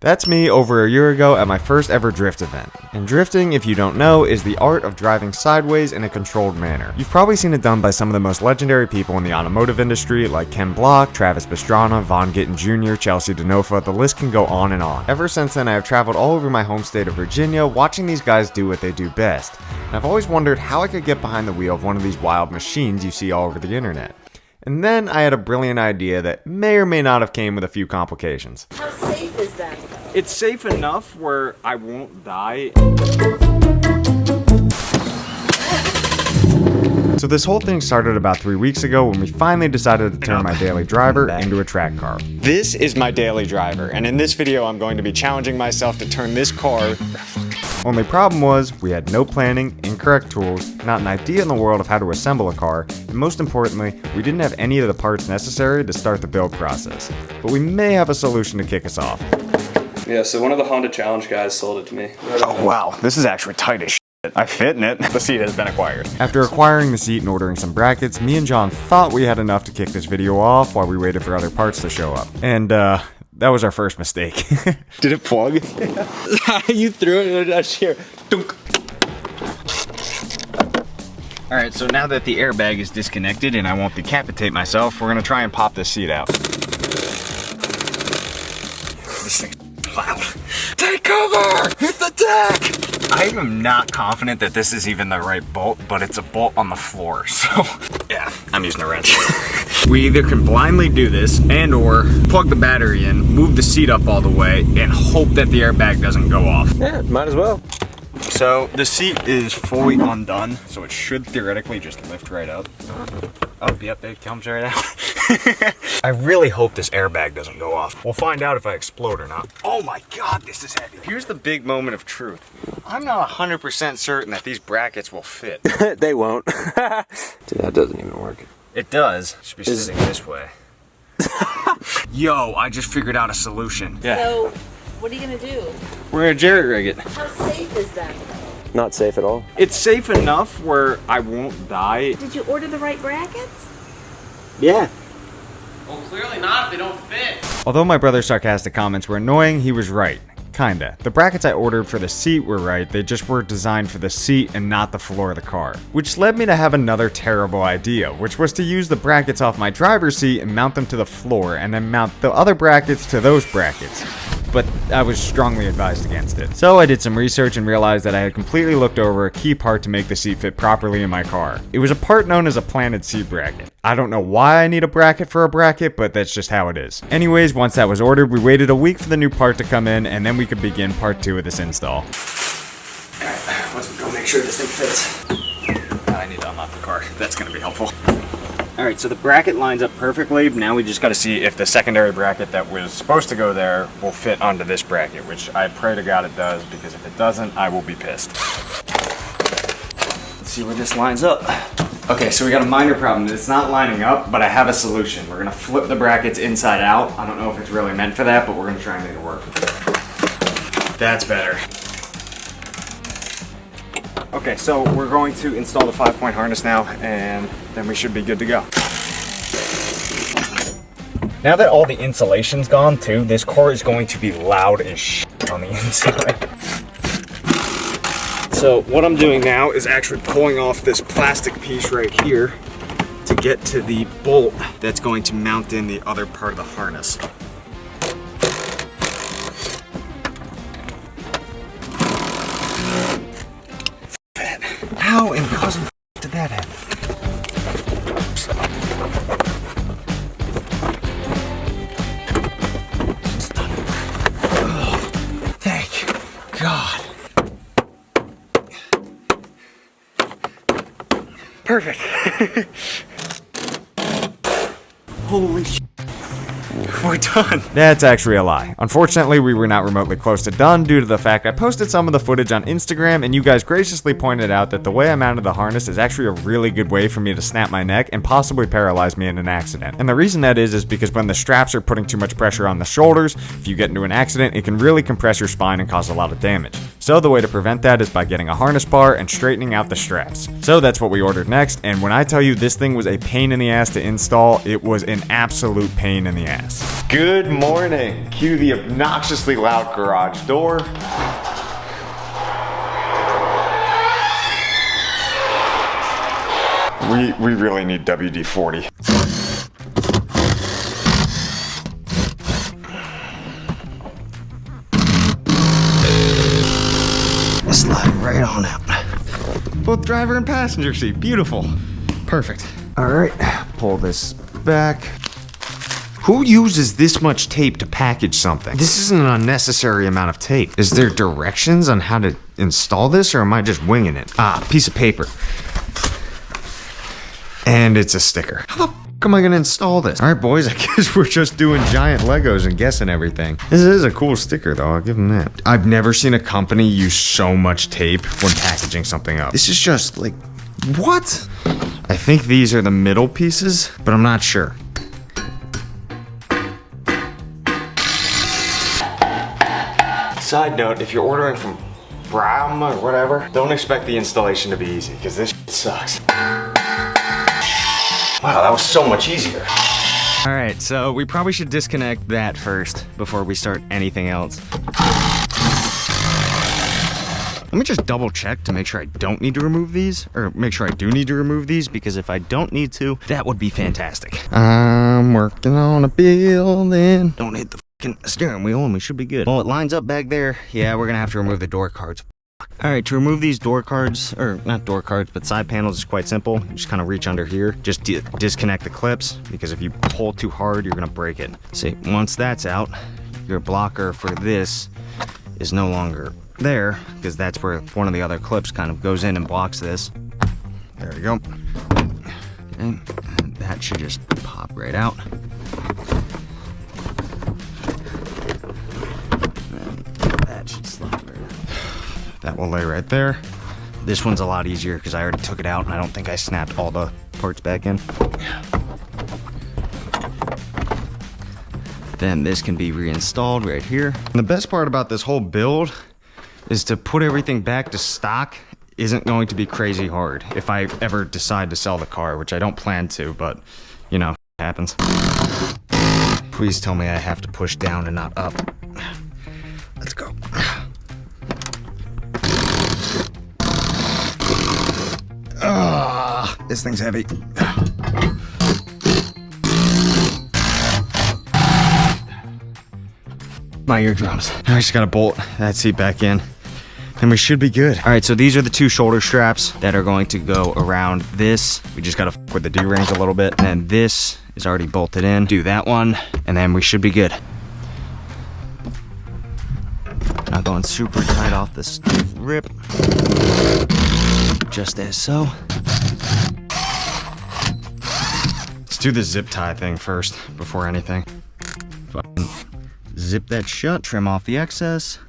That's me over a year ago at my first ever drift event. And drifting, if you don't know, is the art of driving sideways in a controlled manner. You've probably seen it done by some of the most legendary people in the automotive industry like Ken Block, Travis Pastrana, Von Gittin Jr., Chelsea DeNofa, the list can go on and on. Ever since then I have traveled all over my home state of Virginia watching these guys do what they do best. And I've always wondered how I could get behind the wheel of one of these wild machines you see all over the internet. And then I had a brilliant idea that may or may not have came with a few complications. How safe is that? It's safe enough where I won't die. So this whole thing started about 3 weeks ago when we finally decided to turn my daily driver into a track car. This is my daily driver, and in this video I'm going to be challenging myself to turn this car. Only problem was, we had no planning, incorrect tools, not an idea in the world of how to assemble a car, and most importantly, we didn't have any of the parts necessary to start the build process. But we may have a solution to kick us off. Yeah, so one of the Honda Challenge guys sold it to me. Oh wow, this is actually tight as shit. I fit in it. The seat has been acquired. After acquiring the seat and ordering some brackets, me and John thought we had enough to kick this video off while we waited for other parts to show up. And that was our first mistake. Did it plug? You threw it just here. Dunk. Alright, so now that the airbag is disconnected and I won't decapitate myself, we're gonna try and pop this seat out. This thing's loud. Take cover! Hit the deck! I am not confident that this is even the right bolt, but it's a bolt on the floor, so yeah, I'm using a wrench. We either can blindly do this and or plug the battery in, move the seat up all the way, and hope that the airbag doesn't go off. Yeah, might as well. So the seat is fully undone, so it should theoretically just lift right up. Oh, yep, it comes right out. I really hope this airbag doesn't go off. We'll find out if I explode or not. Oh my God, this is heavy. Here's the big moment of truth. I'm not 100% certain that these brackets will fit. They won't. Dude, that doesn't even work. It does. It should be sitting this way. Yo, I just figured out a solution. Yeah. So, what are you gonna do? We're gonna jerry rig it. How safe is that? Not safe at all. It's safe enough where I won't die. Did you order the right brackets? Yeah. Well, clearly not if they don't fit. Although my brother's sarcastic comments were annoying, he was right. Kinda. The brackets I ordered for the seat were right, they just were designed for the seat and not the floor of the car. Which led me to have another terrible idea, which was to use the brackets off my driver's seat and mount them to the floor, and then mount the other brackets to those brackets. But I was strongly advised against it. So I did some research and realized that I had completely looked over a key part to make the seat fit properly in my car. It was a part known as a planted seat bracket. I don't know why I need a bracket for a bracket, but that's just how it is. Anyways, once that was ordered, we waited a week for the new part to come in, and then we could begin part 2 of this install. Alright, let's go make sure this thing fits. I need to unlock the car. That's gonna be helpful. Alright, so the bracket lines up perfectly. Now we just gotta see if the secondary bracket that was supposed to go there will fit onto this bracket, which I pray to God it does, because if it doesn't, I will be pissed. Let's see where this lines up. Okay, so we got a minor problem. It's not lining up, but I have a solution. We're gonna flip the brackets inside out. I don't know if it's really meant for that, but we're gonna try and make it work. That's better. Okay, so we're going to install the 5-point harness now, and then we should be good to go. Now that all the insulation's gone too, this car is going to be loud as shit on the inside. So what I'm doing now is actually pulling off this plastic piece right here to get to the bolt that's going to mount in the other part of the harness. How in cousin did that happen? Oh, thank God. Perfect. Holy shit. We're done. That's actually a lie. Unfortunately, we were not remotely close to done due to the fact I posted some of the footage on Instagram and you guys graciously pointed out that the way I mounted the harness is actually a really good way for me to snap my neck and possibly paralyze me in an accident. And the reason that is because when the straps are putting too much pressure on the shoulders, if you get into an accident, it can really compress your spine and cause a lot of damage. So the way to prevent that is by getting a harness bar and straightening out the straps. So that's what we ordered next, and when I tell you this thing was a pain in the ass to install, it was an absolute pain in the ass. Good morning. Cue the obnoxiously loud garage door. We really need WD-40. Slide right on out. Both driver and passenger seat, beautiful. Perfect. All right, pull this back. Who uses this much tape to package something? This is an unnecessary amount of tape. Is there directions on how to install this, or am I just winging it? Ah, piece of paper. And it's a sticker. How the f am I gonna install this? All right, boys, I guess we're just doing giant Legos and guessing everything. This is a cool sticker, though, I'll give them that. I've never seen a company use so much tape when packaging something up. This is just like, what? I think these are the middle pieces, but I'm not sure. Side note, if you're ordering from Bram or whatever, don't expect the installation to be easy, because this shit sucks. Wow, that was so much easier. All right, so we probably should disconnect that first before we start anything else. Let me just double check to make sure I don't need to remove these, or make sure I do need to remove these, because if I don't need to, that would be fantastic. I'm working on a building. Don't hit the fucking steering wheel and we should be good. Well, it lines up back there. Yeah, we're gonna have to remove the door cards. All right, to remove these door cards, or not door cards, but side panels is quite simple. You just kind of reach under here, just disconnect the clips, because if you pull too hard, you're gonna break it. See, once that's out, your blocker for this is no longer there, because that's where one of the other clips kind of goes in and blocks this. There we go. Okay, and that should just pop right out. And that should slide right out. That will lay right there. This one's a lot easier because I already took it out and I don't think I snapped all the parts back in. Then this can be reinstalled right here. And the best part about this whole build is to put everything back to stock isn't going to be crazy hard if I ever decide to sell the car, which I don't plan to, but you know, it happens. Please tell me I have to push down and not up. Let's go. This thing's heavy. My eardrums. Now I just gotta bolt that seat back in and we should be good. All right, so these are the two shoulder straps that are going to go around this. We just gotta f with the D-rings a little bit. And then this is already bolted in. Do that one, and then we should be good. Not going super tight off this rip. Just as so. Let's do the zip tie thing first before anything. Fucking zip that shut, trim off the excess.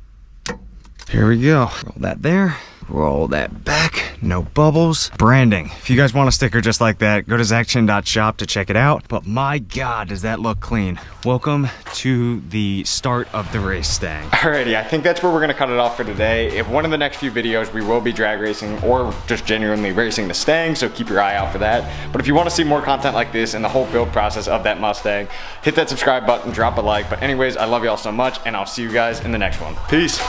Here we go. Roll that there. Roll that back. No bubbles. Branding. If you guys want a sticker just like that, go to ZachChin.shop to check it out. But my God, does that look clean. Welcome to the start of the race stang. Alrighty, I think that's where we're gonna cut it off for today. If one of the next few videos, we will be drag racing or just genuinely racing the Stang, so keep your eye out for that. But if you wanna see more content like this and the whole build process of that Mustang, hit that subscribe button, drop a like. But anyways, I love y'all so much, and I'll see you guys in the next one. Peace.